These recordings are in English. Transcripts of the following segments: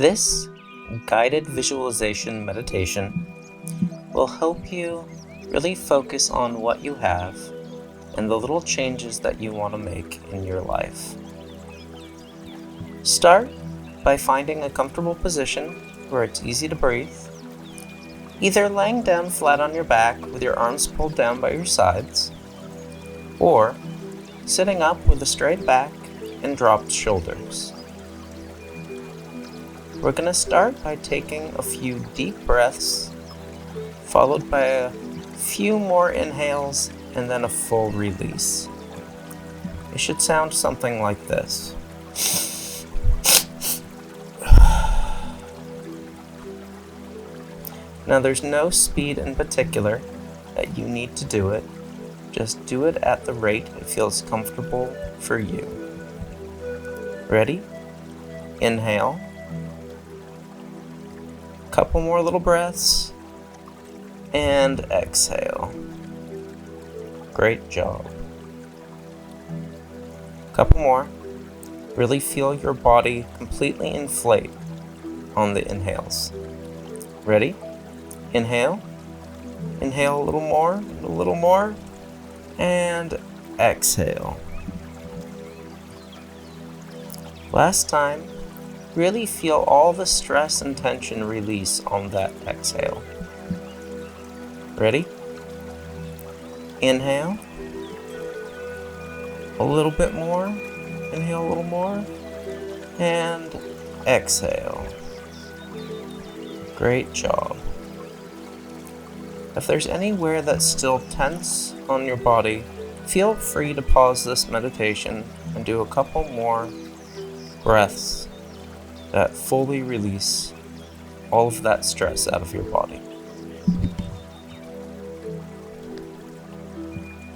This guided visualization meditation will help you really focus on what you have and the little changes that you want to make in your life. Start by finding a comfortable position where it's easy to breathe, either laying down flat on your back with your arms pulled down by your sides, or sitting up with a straight back and dropped shoulders. We're going to start by taking a few deep breaths, followed by a few more inhales and then a full release. It should sound something like this. Now there's no speed in particular that you need to do it. Just do it at the rate it feels comfortable for you. Ready? Inhale. Couple more little breaths. And exhale. Great job. Couple more. Really feel your body completely inflate on the inhales. Ready? Inhale. Inhale a little more, and exhale. Last time, really feel all the stress and tension release on that exhale. Ready? Inhale. A little bit more. Inhale a little more. And exhale. Great job. If there's anywhere that's still tense on your body, feel free to pause this meditation and do a couple more breaths that fully release all of that stress out of your body.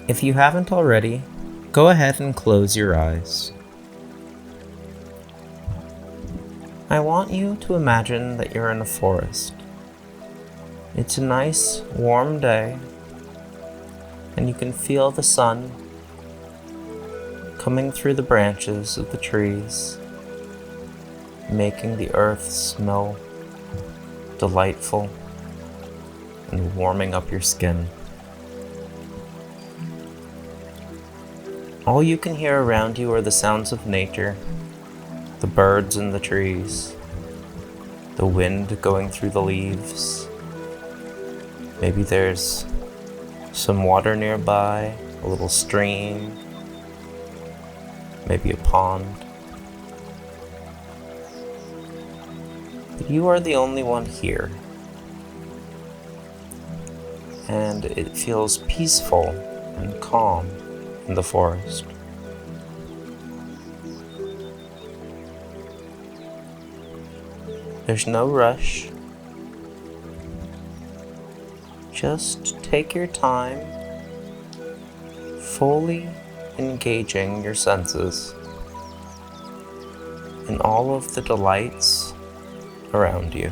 If you haven't already, go ahead and close your eyes. I want you to imagine that you're in a forest. It's a nice, warm day, and you can feel the sun coming through the branches of the trees, making the earth smell delightful and warming up your skin. All you can hear around you are the sounds of nature, the birds in the trees, the wind going through the leaves. Maybe there's some water nearby, a little stream, maybe a pond. But you are the only one here. And it feels peaceful and calm in the forest. There's no rush. Just take your time, fully engaging your senses in all of the delights around you.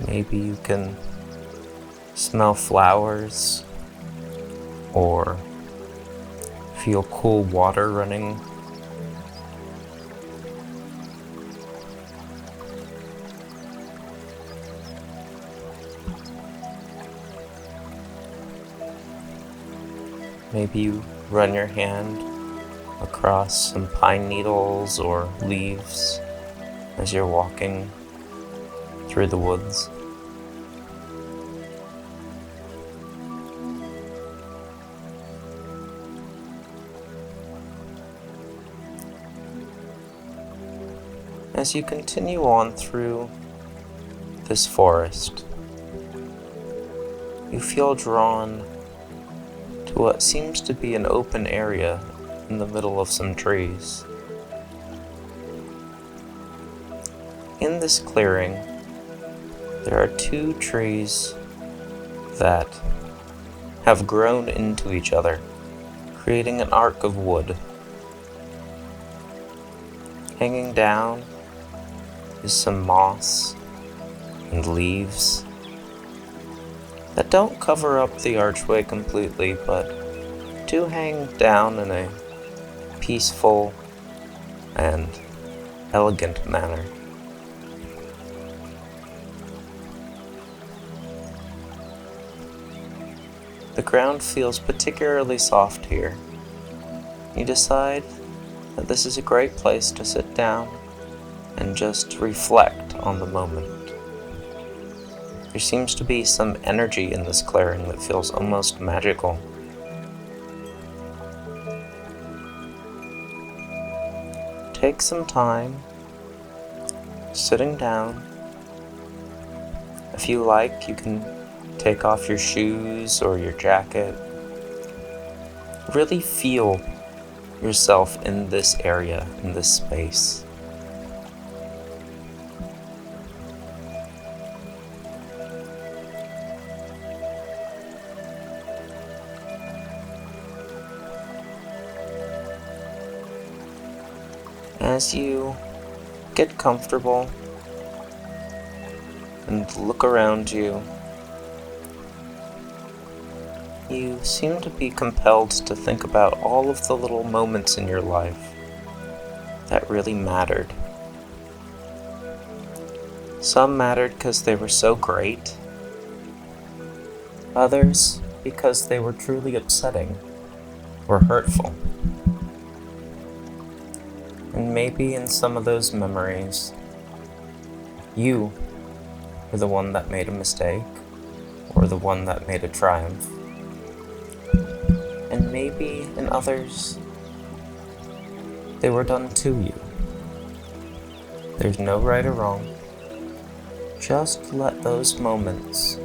Maybe you can smell flowers or feel cool water running. Maybe you run your hand across some pine needles or leaves as you're walking through the woods. As you continue on through this forest, you feel drawn to what seems to be an open area in the middle of some trees. In this clearing, there are two trees that have grown into each other, creating an arc of wood. Hanging down is some moss and leaves that don't cover up the archway completely, but do hang down in a peaceful and elegant manner. The ground feels particularly soft here. You decide that this is a great place to sit down and just reflect on the moment. There seems to be some energy in this clearing that feels almost magical. Take some time sitting down. If you like, you can take off your shoes or your jacket. Really feel yourself in this area, in this space. As you get comfortable and look around you, you seem to be compelled to think about all of the little moments in your life that really mattered. Some mattered because they were so great, others because they were truly upsetting or hurtful. And maybe in some of those memories, you were the one that made a mistake, or the one that made a triumph. And maybe in others, they were done to you. There's no right or wrong. Just let those moments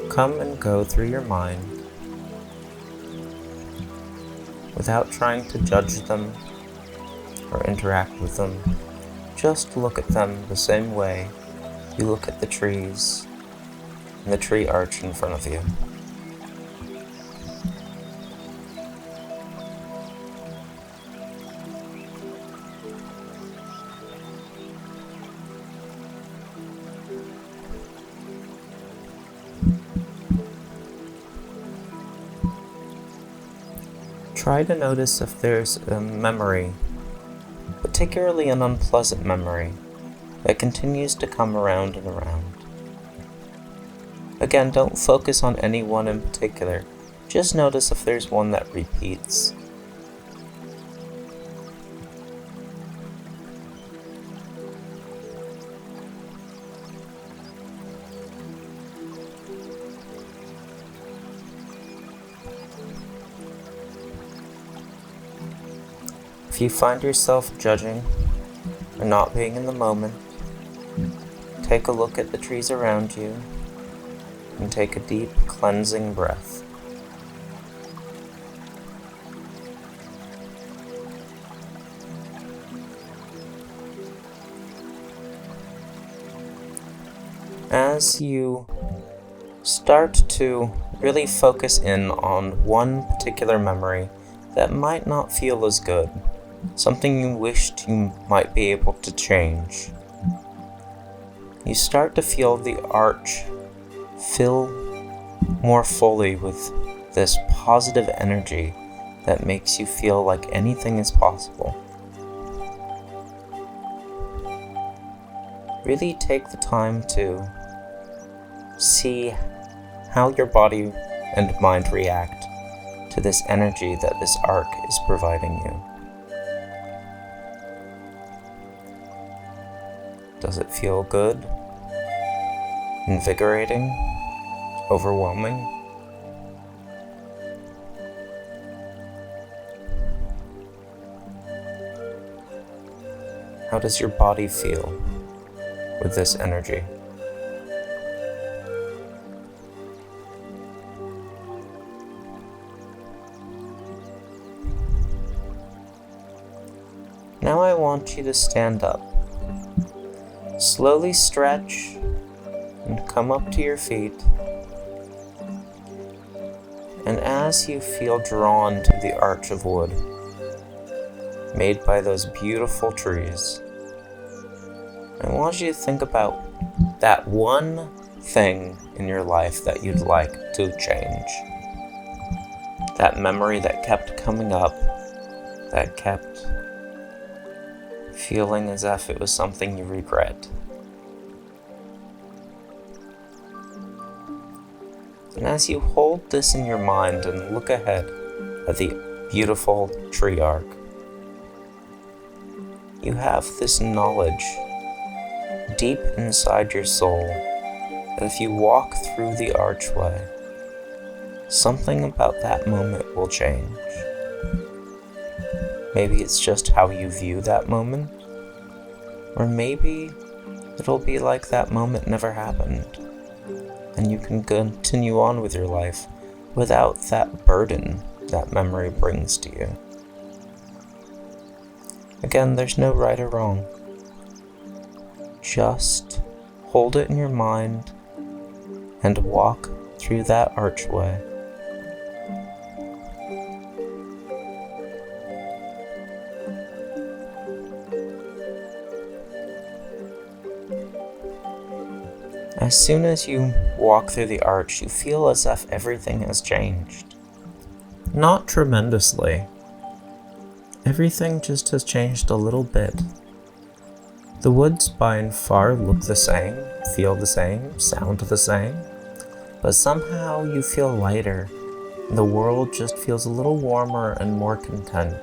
come and go through your mind without trying to judge them or interact with them. Just look at them the same way you look at the trees and the tree arch in front of you. Try to notice if there's a memory, particularly an unpleasant memory, that continues to come around and around. Again, don't focus on any one in particular. Just notice if there's one that repeats. If you find yourself judging or not being in the moment, take a look at the trees around you and take a deep cleansing breath. As you start to really focus in on one particular memory that might not feel as good, something you wished you might be able to change, you start to feel the arch fill more fully with this positive energy that makes you feel like anything is possible. Really take the time to see how your body and mind react to this energy that this arc is providing you. Does it feel good? Invigorating? Overwhelming? How does your body feel with this energy? Now I want you to stand up. Slowly stretch and come up to your feet. And as you feel drawn to the arch of wood made by those beautiful trees, I want you to think about that one thing in your life that you'd like to change. That memory that kept coming up, that kept feeling as if it was something you regret. And as you hold this in your mind and look ahead at the beautiful tree arc, you have this knowledge deep inside your soul that if you walk through the archway, something about that moment will change. Maybe it's just how you view that moment, or maybe it'll be like that moment never happened, and you can continue on with your life without that burden that memory brings to you. Again, there's no right or wrong. Just hold it in your mind and walk through that archway. As soon as you walk through the arch, you feel as if everything has changed. Not tremendously. Everything just has changed a little bit. The woods by and far look the same, feel the same, sound the same, but somehow you feel lighter. The world just feels a little warmer and more content.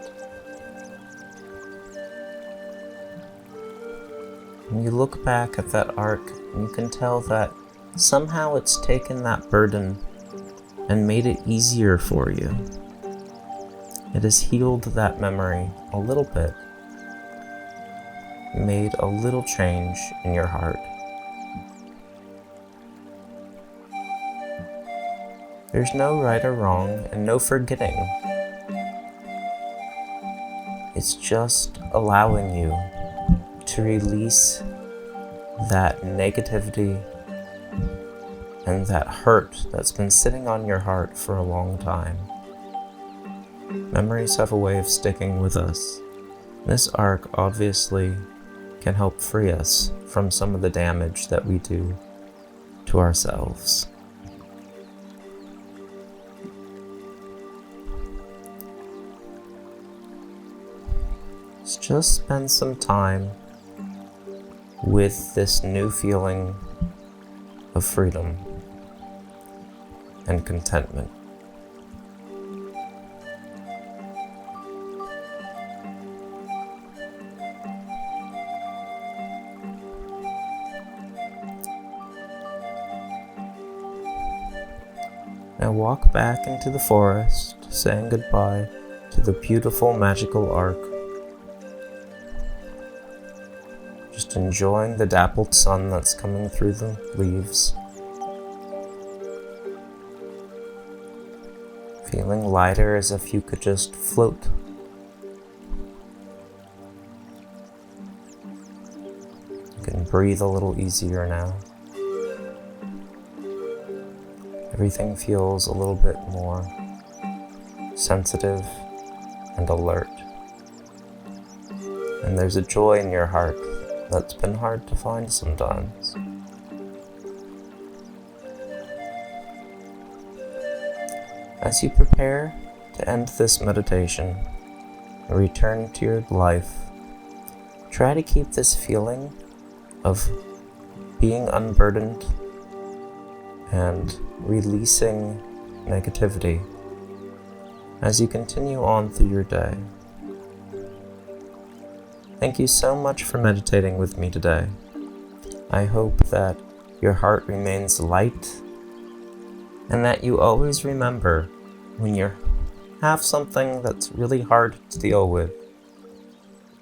And you look back at that arc and you can tell that somehow it's taken that burden and made it easier for you. It has healed that memory a little bit, made a little change in your heart. There's no right or wrong and no forgetting. It's just allowing you to release that negativity and that hurt that's been sitting on your heart for a long time. Memories have a way of sticking with us. This arc obviously can help free us from some of the damage that we do to ourselves. Let's just spend some time with this new feeling of freedom and contentment. Now walk back into the forest, saying goodbye to the beautiful magical arc. Just enjoying the dappled sun that's coming through the leaves. Feeling lighter as if you could just float. You can breathe a little easier now. Everything feels a little bit more sensitive and alert. And there's a joy in your heart that's been hard to find sometimes. As you prepare to end this meditation and return to your life, try to keep this feeling of being unburdened and releasing negativity as you continue on through your day. Thank you so much for meditating with me today. I hope that your heart remains light and that you always remember when you have something that's really hard to deal with,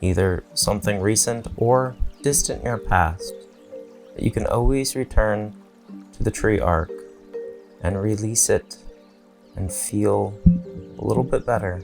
either something recent or distant in your past, that you can always return to the tree arc and release it and feel a little bit better